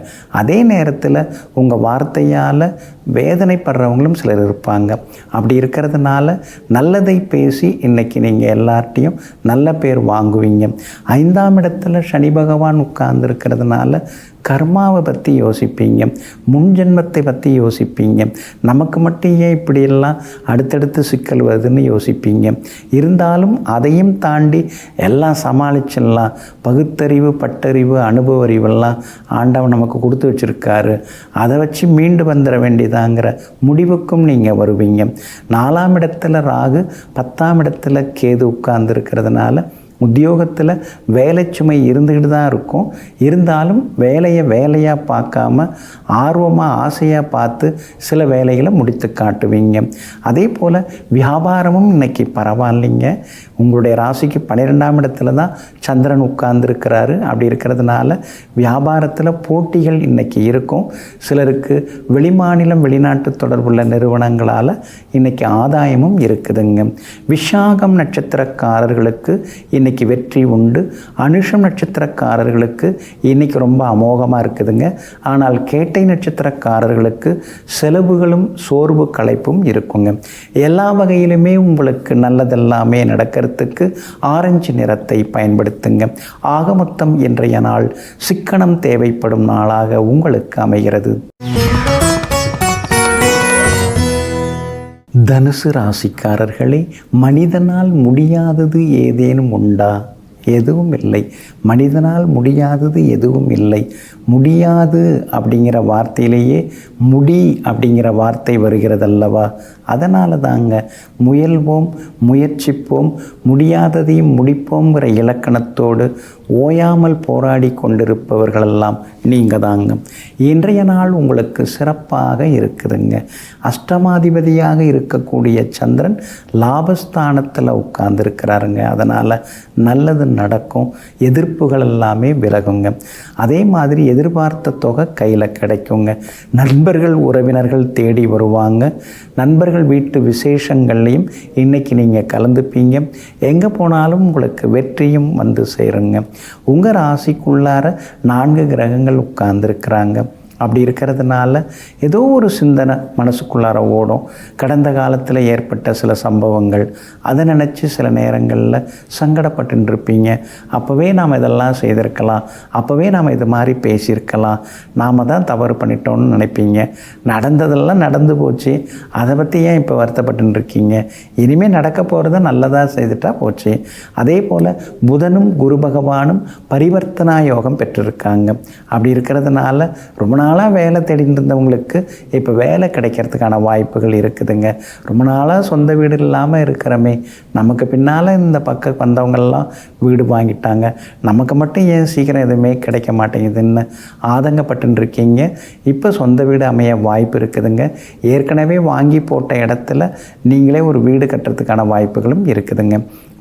அதே நேரத்தில் உங்கள் வார்த்தையால் வேதனைப்படுறவங்களும் சிலர் இருப்பாங்க. அப்படி இருக்கிறதுனால நல்லதை பேசி இன்றைக்கி நீங்கள் எல்லார்ட்டையும் நல்ல பேர் வாங்குவீங்க. 5ஆம் இடத்துல சனி பகவான் உட்கார்ந்துருக்கிறதுனால கர்மாவை பற்றி யோசிப்பீங்க, முன்ஜென்மத்தை பற்றி யோசிப்பீங்க. நமக்கு மட்டும் ஏன் இப்படியெல்லாம் அடுத்தடுத்து சிக்கல் வருதுன்னு யோசிப்பீங்க. இருந்தாலும் அதையும் தாண்டி எல்லாம் சமாளிச்சிடலாம். பகுத்தறிவு, பட்டறிவு, அனுபவ அறிவெல்லாம் ஆண்டவன் நமக்கு கொடுத்து வச்சுருக்காரு. அதை வச்சு மீண்டு வந்துட வேண்டியதாங்கிற முடிவுக்கும் நீங்கள் வருவீங்க. 4ஆம் இடத்துல ராகு, 10ஆம் இடத்துல கேது உட்கார்ந்துருக்கிறதுனால உத்தியோகத்தில் வேலை சுமை இருந்துக்கிட்டு தான் இருக்கும். இருந்தாலும் வேலையாக பார்க்காம ஆர்வமாக ஆசையாக பார்த்து சில வேலைகளை முடித்து காட்டுவீங்க. அதே போல் வியாபாரமும் இன்றைக்கி பரவாயில்லைங்க. உங்களுடைய ராசிக்கு 12ஆம் இடத்துல தான் சந்திரன் உட்கார்ந்துருக்கிறாரு. அப்படி இருக்கிறதுனால வியாபாரத்தில் போட்டிகள் இன்றைக்கி இருக்கும். சிலருக்கு வெளிமாநிலம், வெளிநாட்டு தொடர்புள்ள நிறுவனங்களால் இன்றைக்கி ஆதாயமும் இருக்குதுங்க. விசாகம் நட்சத்திரக்காரர்களுக்கு இன்றைக்கி வெற்றி உண்டு. அனுஷம் நட்சத்திரக்காரர்களுக்கு இன்றைக்கி ரொம்ப அமோகமாக இருக்குதுங்க. ஆனால் கேட்டை நட்சத்திரக்காரர்களுக்கு செலவுகளும் சோர்வு களைப்பும் இருக்குங்க. எல்லா வகையிலுமே உங்களுக்கு நல்லதெல்லாமே நடக்கிறதுக்கு ஆரஞ்சு நிறத்தை பயன்படுத்துங்க. ஆக மொத்தம் இன்றைய நாள் சிக்கனம் தேவைப்படும் நாளாக உங்களுக்கு அமைகிறது. தனுசு ராசிக்காரர்களே, மனிதனால் முடியாதது ஏதேனும் உண்டா? எதுவும் இல்லை. மனிதனால் முடியாதது எதுவும் இல்லை. முடியாது அப்படிங்கிற வார்த்தையிலேயே முடி அப்படிங்கிற வார்த்தை வருகிறதல்லவா? அதனால தாங்க முயல்வோம், முயற்சிப்போம், முடியாததையும் முடிப்போங்கிற இலக்கணத்தோடு ஓயாமல் போராடி கொண்டிருப்பவர்களெல்லாம் நீங்கள் தாங்க. இன்றைய நாள் உங்களுக்கு சிறப்பாக இருக்குதுங்க. அஷ்டமாதிபதியாக இருக்கக்கூடிய சந்திரன் லாபஸ்தானத்தில் உட்கார்ந்துருக்கிறாருங்க. அதனால் நல்லது நடக்கும். எதிர்ப்புகள் எல்லாமே விலகுங்க. அதே மாதிரி எதிர்பார்த்த தொகை கையில் கிடைக்குங்க. நண்பர்கள், உறவினர்கள் தேடி வருவாங்க. நண்பர்கள் வீட்டு விசேஷங்கள்லையும் இன்றைக்கி நீங்கள் கலந்துப்பீங்க. எங்கே போனாலும் உங்களுக்கு வெற்றியும் வந்து சேருங்க. உங்கள் ராசிக்குள்ளார 4 கிரகங்கள் உட்கார்ந்துருக்கிறாங்க. அப்படி இருக்கிறதுனால ஏதோ ஒரு சிந்தனை மனசுக்குள்ளார ஓடும். கடந்த காலத்தில் ஏற்பட்ட சில சம்பவங்கள், அதை நினச்சி சில நேரங்களில் சங்கடப்பட்டு இருப்பீங்க. அப்போவே நாம் இதெல்லாம் செய்திருக்கலாம், அப்போவே நாம் இது மாதிரி பேசியிருக்கலாம், நாம் தான் தவறு பண்ணிட்டோம்னு நினைப்பீங்க. நடந்ததெல்லாம் நடந்து போச்சு, அதை பற்றி ஏன் இப்போ வருத்தப்பட்டு இருக்கீங்க? இனிமேல் நடக்க போகிறத நல்லதாக செய்துட்டா போச்சு. அதே போல் புதனும் குரு பகவானும் பரிவர்த்தனா யோகம் பெற்றிருக்காங்க. அப்படி இருக்கிறதுனால ரொம்ப நாளாக வேலை தேடிட்டு இருந்தவங்களுக்கு இப்போ வேலை கிடைக்கிறதுக்கான வாய்ப்புகள் இருக்குதுங்க. ரொம்ப நாளாக சொந்த வீடு இல்லாமல் இருக்கிறோமே, நமக்கு பின்னால் இந்த பக்கம் வந்தவங்கெல்லாம் வீடு வாங்கிட்டாங்க, நமக்கு மட்டும் ஏன் சீக்கிரம் எதுவுமே கிடைக்க மாட்டேங்குதுன்னு ஆதங்கப்பட்டு இருக்கீங்க. இப்போ சொந்த வீடு அமைய வாய்ப்பு இருக்குதுங்க. ஏற்கனவே வாங்கி போட்ட இடத்துல நீங்களே ஒரு வீடு கட்டுறதுக்கான வாய்ப்புகளும் இருக்குதுங்க.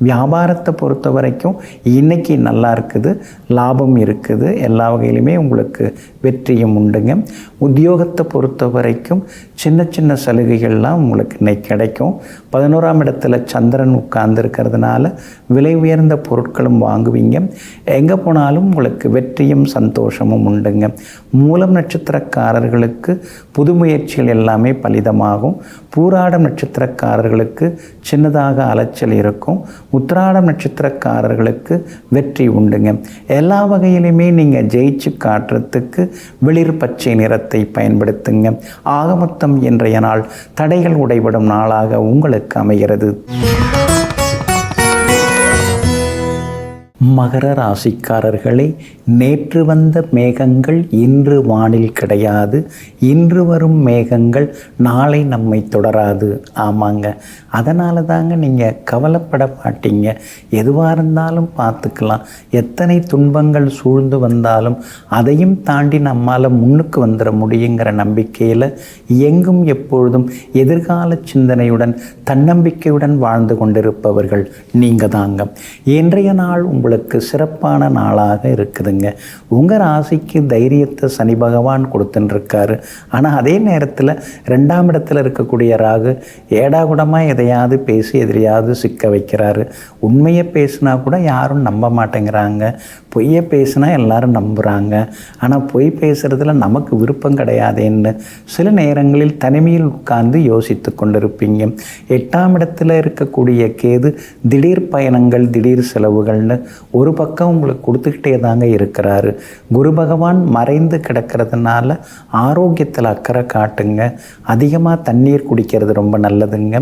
வியாபாரத்தை பொறுத்த வரைக்கும் இன்றைக்கி நல்லா இருக்குது, லாபம் இருக்குது, எல்லா வகையிலுமே உங்களுக்கு வெற்றியும் உண்டுங்க. உத்தியோகத்தை பொறுத்த வரைக்கும் சின்ன சின்ன சலுகைகள்லாம் உங்களுக்கு இன்னைக்கு கிடைக்கும். 11ஆம் இடத்துல சந்திரன் உட்கார்ந்து இருக்கிறதுனால விலை உயர்ந்த பொருட்களும் வாங்குவீங்க. எங்கே போனாலும் உங்களுக்கு வெற்றியும் சந்தோஷமும் உண்டுங்க. மூலம் நட்சத்திரக்காரர்களுக்கு புது முயற்சிகள் எல்லாமே பலிதமாகும். பூராடம் நட்சத்திரக்காரர்களுக்கு சின்னதாக அலைச்சல் இருக்கும். உத்திராடம் நட்சத்திரக்காரர்களுக்கு வெற்றி உண்டுங்க. எல்லா வகையிலுமே நீங்கள் ஜெயிச்சு காட்டுறதுக்கு வெளிர் பச்சை நிறத்தை பயன்படுத்துங்க. ஆக மொத்தம் இன்றைய நாள் தடைகள் உடைபடும் நாளாக உங்களுக்கு அமைகிறது. மகர ராசிக்காரர்களே, நேற்று வந்த மேகங்கள் இன்று வானில் கிடையாது. இன்று வரும் மேகங்கள் நாளை நம்மை தொடராது. ஆமாங்க, அதனால தாங்க நீங்கள் கவலைப்பட மாட்டீங்க. எதுவாக இருந்தாலும் பார்த்துக்கலாம். எத்தனை துன்பங்கள் சூழ்ந்து வந்தாலும் அதையும் தாண்டி நம்மால் முன்னுக்கு வந்துட முடியுங்கிற நம்பிக்கையில் எங்கும் எப்பொழுதும் எதிர்கால சிந்தனையுடன் தன்னம்பிக்கையுடன் வாழ்ந்து கொண்டிருப்பவர்கள் நீங்கள் தாங்க. இன்றைய நாள் உங்களுக்கு சிறப்பான நாளாக இருக்குதுங்க. உங்கள் ராசிக்கு தைரியத்தை சனி பகவான் கொடுத்துட்டுருக்காரு. ஆனால் அதே நேரத்தில் 2ஆம் இடத்துல இருக்கக்கூடிய ராகு ஏடாகுடமாக எதையாவது பேசி எதிரையாவது சிக்க வைக்கிறாரு. உண்மையை பேசினா கூட யாரும் நம்ப மாட்டேங்கிறாங்க, பொய்யை பேசினா எல்லாரும் நம்புகிறாங்க. ஆனால் பொய் பேசுகிறதுல நமக்கு விருப்பம் கிடையாதுன்னு சில நேரங்களில் தனிமையில் உட்கார்ந்து யோசித்து கொண்டிருப்பீங்க. 8ஆம் இடத்துல இருக்கக்கூடிய கேது திடீர் பயணங்கள், திடீர் செலவுகள்னு ஒரு பக்கம் உங்களுக்கு கொடுத்துக்கிட்டே தாங்க இருக்கிறாரு. குரு பகவான் மறைந்து கிடக்கிறதுனால ஆரோக்கியத்தில் அக்கறை காட்டுங்க. அதிகமாக தண்ணீர் குடிக்கிறது ரொம்ப நல்லதுங்க.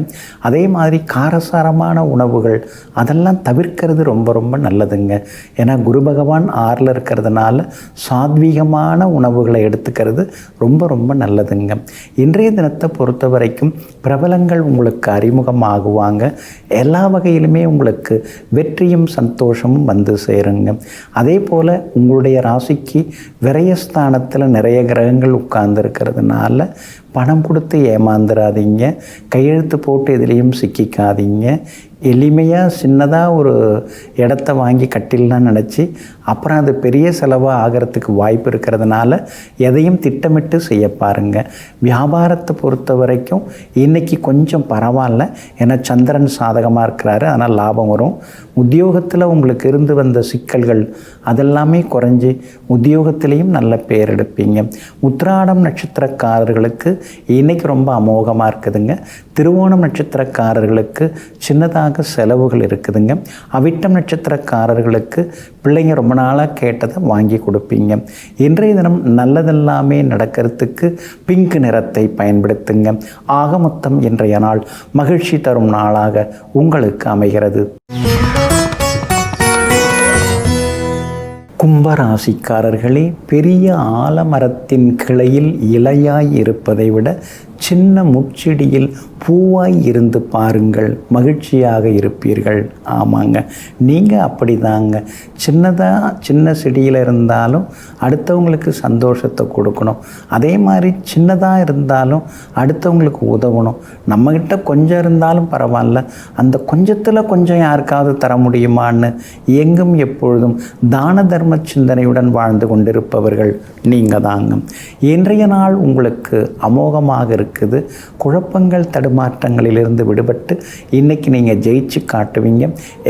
அதே மாதிரி காரசாரமான உணவுகள் அதெல்லாம் தவிர்க்கிறது ரொம்ப ரொம்ப நல்லதுங்க. ஏன்னா குரு பகவான் 6ல் இருக்கிறதுனால சாத்வீகமான உணவுகளை எடுத்துக்கிறது ரொம்ப ரொம்ப நல்லதுங்க. இன்றைய தினத்தை பொறுத்த வரைக்கும் பிரபலங்கள் உங்களுக்கு அறிமுகமாகுவாங்க. எல்லா வகையிலுமே உங்களுக்கு வெற்றியும் சந்தோஷமும் வந்து சேருங்க. அதே போல் உங்களுடைய ராசிக்கு விரயஸ்தானத்தில் நிறைய கிரகங்கள் உட்கார்ந்து இருக்கிறதுனால பணம் கொடுத்து ஏமாந்துடாதீங்க. கையெழுத்து போட்டு எதுலேயும் சிக்கிக்காதீங்க. எளிமையாக சின்னதாக ஒரு இடத்த வாங்கி கட்டிடலான்னு நினச்சி அப்புறம் அது பெரிய செலவாக ஆகிறதுக்கு வாய்ப்பு இருக்கிறதுனால எதையும் திட்டமிட்டு செய்ய பாருங்கள். வியாபாரத்தை பொறுத்த வரைக்கும் இன்றைக்கி கொஞ்சம் பரவாயில்ல, ஏன்னா சந்திரன் சாதகமாக இருக்கிறாரு, அதனால் லாபம் வரும். உத்தியோகத்தில் உங்களுக்கு இருந்து வந்த சிக்கல்கள் அதெல்லாமே குறைஞ்சி உத்தியோகத்திலையும் நல்ல பேர் எடுப்பீங்க. உத்திராடம் நட்சத்திரக்காரர்களுக்கு இன்றைக்கி ரொம்ப அமோகமாக இருக்குதுங்க. திருவோணம் நட்சத்திரக்காரர்களுக்கு சின்னதாக செலவுகள் இருக்குதுங்க. அவிட்டம் நட்சத்திரக்காரர்களுக்கு பிள்ளைங்க ரொம்ப நாளாக கேட்டதை வாங்கி கொடுப்பீங்க. இன்றைய தினம் நல்லதெல்லாமே நடக்கிறதுக்கு பிங்க் நிறத்தை பயன்படுத்துங்க. ஆக மொத்தம் இன்றைய நாள் மகிழ்ச்சி தரும் நாளாக உங்களுக்கு அமைகிறது. கும்பராசிக்காரர்களே, பெரிய ஆலமரத்தின் கிளையில் இலையாய் இருப்பதை விட சின்ன முட்செடியில் பூவாய் இருந்து பாருங்கள், மகிழ்ச்சியாக இருப்பீர்கள். ஆமாங்க, நீங்கள் அப்படி தாங்க. சின்ன செடியில் இருந்தாலும் அடுத்தவங்களுக்கு சந்தோஷத்தை கொடுக்கணும். அதே மாதிரி சின்னதாக இருந்தாலும் அடுத்தவங்களுக்கு உதவணும். நம்மக்கிட்ட கொஞ்சம் இருந்தாலும் பரவாயில்ல, அந்த கொஞ்சத்தில் கொஞ்சம் யாருக்காவது தர முடியுமான்னு எங்கும் எப்பொழுதும் தான தர்ம சிந்தனையுடன் வாழ்ந்து கொண்டிருப்பவர்கள் நீங்கள் தாங்க. இன்றைய நாள் உங்களுக்கு அமோகமாக இருக்கு. இருக்குது. குழப்பங்கள் தடுமாற்றங்களிலிருந்து விடுபட்டு இன்றைக்கி நீங்கள் ஜெயிச்சு காட்டுவீங்க.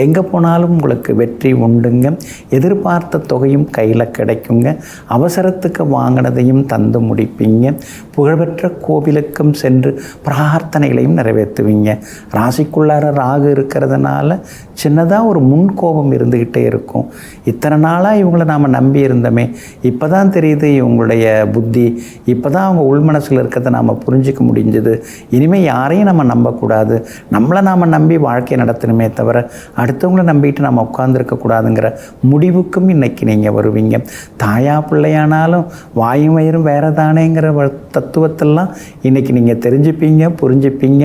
எங்கே போனாலும் உங்களுக்கு வெற்றி உண்டுங்க. எதிர்பார்த்த தொகையும் கையில் கிடைக்குங்க. அவசரத்துக்கு வாங்கினதையும் தந்து முடிப்பீங்க. புகழ்பெற்ற கோவிலுக்கும் சென்று பிரார்த்தனைகளையும் நிறைவேற்றுவீங்க. ராசிக்குள்ளார ராகு இருக்கிறதுனால சின்னதாக ஒரு முன்கோபம் இருந்துக்கிட்டே இருக்கும். இத்தனை நாளாக இவங்களை நாம் நம்பி இருந்தோமே, இப்போ தான் தெரியுது இவங்களுடைய புத்தி, இப்போ தான் அவங்க உள்மனசில் இருக்கிறத நாம் புரிஞ்சிக்க முடிஞ்சது. இனிமேல் யாரையும் நம்ம நம்பக்கூடாது, நம்மளை நாம் நம்பி வாழ்க்கையை நடத்தணுமே தவிர அடுத்தவங்களை நம்பிட்டு நம்ம உட்காந்துருக்கக்கூடாதுங்கிற முடிவுக்கும் இன்றைக்கி நீங்கள் வருவீங்க. தாயா பிள்ளையானாலும் வாயும் வயிறும் வேறு தானேங்கிற தத்துவத்தெல்லாம் இன்றைக்கி நீங்கள் தெரிஞ்சுப்பீங்க, புரிஞ்சுப்பீங்க.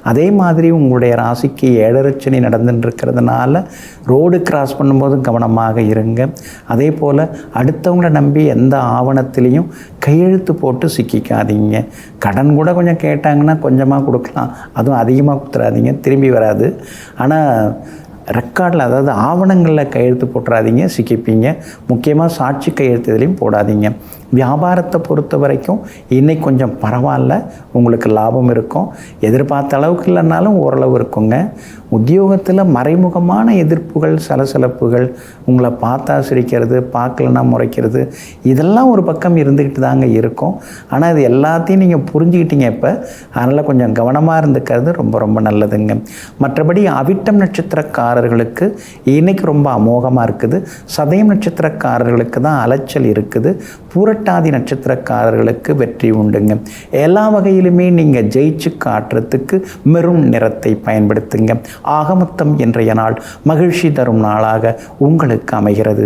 அதே மாதிரி உங்களுடைய ராசிக்கு 7 சனி நடந்துட்டு இருக்கிறதுனால ரோடு கிராஸ் பண்ணும்போது கவனமாக இருங்க. அதே போல் அடுத்தவங்கள நம்பி எந்த ஆவணத்திலையும் கையெழுத்து போட்டு சிக்கிக்காதீங்க. கடன் கூட கொஞ்சம் கேட்டாங்கன்னா கொஞ்சமாக கொடுக்கலாம், அதுவும் அதிகமாக கொடுத்துடாதீங்க, திரும்பி வராது. ஆனால் ரெக்கார்டில், அதாவது ஆவணங்களில் கையெழுத்து போட்டுறாதீங்க, சிக்கிப்பீங்க. முக்கியமாக சாட்சி கையெழுத்து இதுலேயும் போடாதீங்க. வியாபாரத்தை பொறுத்த வரைக்கும் இன்றைக்கி கொஞ்சம் பரவாயில்ல, உங்களுக்கு லாபம் இருக்கும். எதிர்பார்த்த அளவுக்கு இல்லைனாலும் ஓரளவு இருக்குங்க. உத்தியோகத்தில் மறைமுகமான எதிர்ப்புகள், சலசலப்புகள், உங்களை பார்த்தா சிரிக்கிறது, பார்க்கலன்னா முறைக்கிறது, இதெல்லாம் ஒரு பக்கம் இருந்துக்கிட்டு தாங்க இருக்கும். ஆனால் இது எல்லாத்தையும் நீங்கள் புரிஞ்சுக்கிட்டீங்க இப்போ. அதனால் கொஞ்சம் கவனமாக இருந்துக்கிறது ரொம்ப ரொம்ப நல்லதுங்க. மற்றபடி அவிட்டம் நட்சத்திரக்காரர்களுக்கு இன்றைக்கி ரொம்ப அமோகமாக இருக்குது. சதயம் நட்சத்திரக்காரர்களுக்கு தான் அலைச்சல் இருக்குது. பூரட்டாதி நட்சத்திரக்காரர்களுக்கு வெற்றி உண்டுங்க. எல்லா வகையிலுமே நீங்கள் ஜெயிச்சு காட்டுறதுக்கு மெரூன் நிறத்தை பயன்படுத்துங்க. ஆகமொத்தம் இன்றைய நாள் மகிழ்ச்சி தரும் நாளாக உங்களுக்கு அமைகிறது.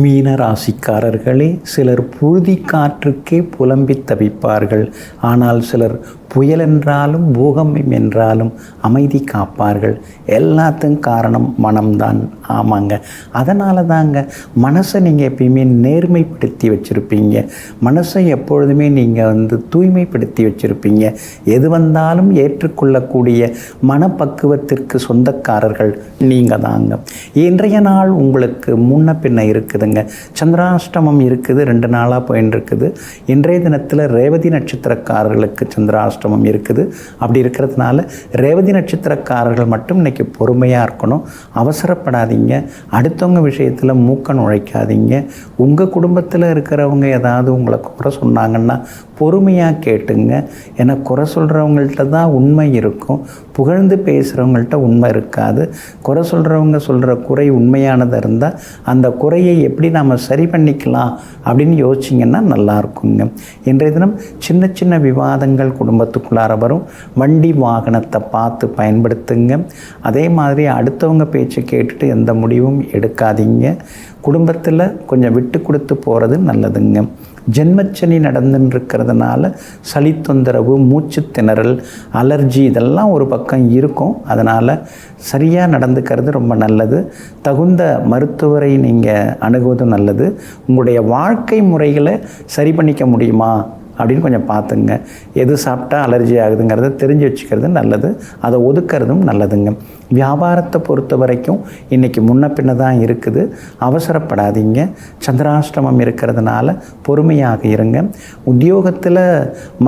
மீன ராசிக்காரர்களே, சிலர் புழுதி காற்றுக்கே புலம்பி தவிப்பார்கள். ஆனால் சிலர் புயல் என்றாலும் பூகம்பம் என்றாலும் அமைதி காப்பார்கள். எல்லாத்துக்கும் காரணம் மனம்தான். ஆமாங்க, அதனால தாங்க மனசை நீங்கள் எப்பயுமே நேர்மைப்படுத்தி வச்சுருப்பீங்க. மனசை எப்பொழுதுமே நீங்கள் தூய்மைப்படுத்தி வச்சுருப்பீங்க. எது வந்தாலும் ஏற்றுக்கொள்ளக்கூடிய மனப்பக்குவத்திற்கு சொந்தக்காரர்கள் நீங்கள் தாங்க. இன்றைய நாள் உங்களுக்கு முன்ன பின்ன இருக்குதுங்க. சந்திராஷ்டமம் இருக்குது, 2 நாளாக போயின்னு இருக்குது. இன்றைய தினத்தில் ரேவதி நட்சத்திரக்காரர்களுக்கு சந்திராஷ்டமம் இருக்குது. அப்படி இருக்கிறதுனால ரேவதி நட்சத்திரக்காரர்கள் மட்டும் இன்றைக்கி பொறுமையாக இருக்கணும். அவசரப்படாதீங்க. அடுத்தவங்க விஷயத்தில் மூக்க நுழைக்காதீங்க. உங்கள் குடும்பத்தில் இருக்கிறவங்க ஏதாவது உங்களை குறை சொன்னாங்கன்னா பொறுமையாக கேட்டுங்க. ஏன்னா குறை சொல்கிறவங்கள்ட்ட தான் உண்மை இருக்கும், புகழ்ந்து பேசுகிறவங்கள்ட்ட உண்மை இருக்காது. குறை சொல்கிறவங்க சொல்கிற குறை உண்மையானதாக இருந்தால் அந்த குறையை எப்படி நாம் சரி பண்ணிக்கலாம் அப்படின்னு யோசிச்சிங்கன்னா நல்லாயிருக்குங்க. இன்றைய தினம் சின்ன சின்ன விவாதங்கள் குடும்பத்துக்குள்ளார வரும். வண்டி வாகனத்தை பார்த்து பயன்படுத்துங்க. அதே மாதிரி அடுத்தவங்க பேச்சை கேட்டுட்டு எந்த முடிவும் எடுக்காதீங்க. குடும்பத்தில் கொஞ்சம் விட்டு கொடுத்து போகிறது நல்லதுங்க. ஜென்மச்சனி நடந்துன்னு இருக்கிறதுனால சளி தொந்தரவு, மூச்சு திணறல், அலர்ஜி இதெல்லாம் ஒரு பக்கம் இருக்கும். அதனால் சரியாக நடந்துக்கிறது ரொம்ப நல்லது. தகுந்த மருத்துவரை நீங்கள் அணுகுவதும் நல்லது. உங்களுடைய வாழ்க்கை முறைகளை சரி பண்ணிக்க முடியுமா அப்படின்னு கொஞ்சம் பார்த்துங்க. எது சாப்பிட்டா அலர்ஜி ஆகுதுங்கிறத தெரிஞ்சு வச்சுக்கிறது நல்லது. அதை ஒதுக்கிறதும் நல்லதுங்க. வியாபாரத்தை பொறுத்த வரைக்கும் இன்றைக்கி முன்ன பின்ன தான் இருக்குது. அவசரப்படாதீங்க. சந்திராஷ்டமம் இருக்கிறதுனால பொறுமையாக இருங்க. உத்தியோகத்தில்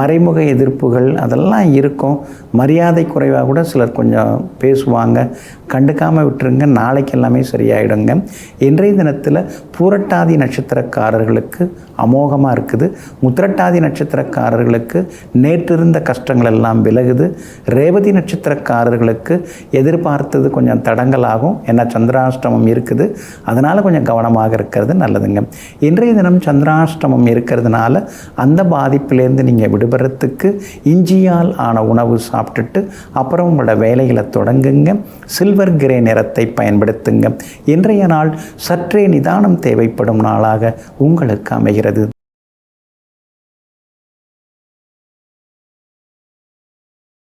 மறைமுக எதிர்ப்புகள் அதெல்லாம் இருக்கும். மரியாதை குறைவாக கூட சிலர் கொஞ்சம் பேசுவாங்க. கண்டுக்காமல் விட்டுருங்க. நாளைக்கு எல்லாமே சரியாயிடுங்க. இன்றைய தினத்தில் பூரட்டாதி நட்சத்திரக்காரர்களுக்கு அமோகமாக இருக்குது. உத்திரட்டாதி நட்சத்திரக்காரர்களுக்கு நேற்றிருந்த கஷ்டங்கள் எல்லாம் விலகுது. ரேவதி நட்சத்திரக்காரர்களுக்கு எதிர்பார்த்தது கொஞ்சம் தடங்கலாகும். ஏன்னா சந்திராஷ்டமம் இருக்குது. அதனால் கொஞ்சம் கவனமாக இருக்கிறது நல்லதுங்க. இன்றைய தினம் சந்திராஷ்டமம் இருக்கிறதுனால அந்த பாதிப்பிலேருந்து நீங்கள் விடுபடுறதுக்கு இஞ்சியால் ஆன உணவு சாப்பிட்டுட்டு அப்புறம் உங்களோட வேலைகளை தொடங்குங்க. சில்வர் கிரே நிறத்தை பயன்படுத்துங்க. இன்றைய நாள் சற்றே நிதானம் தேவைப்படும் நாளாக உங்களுக்கு அமைகிறது.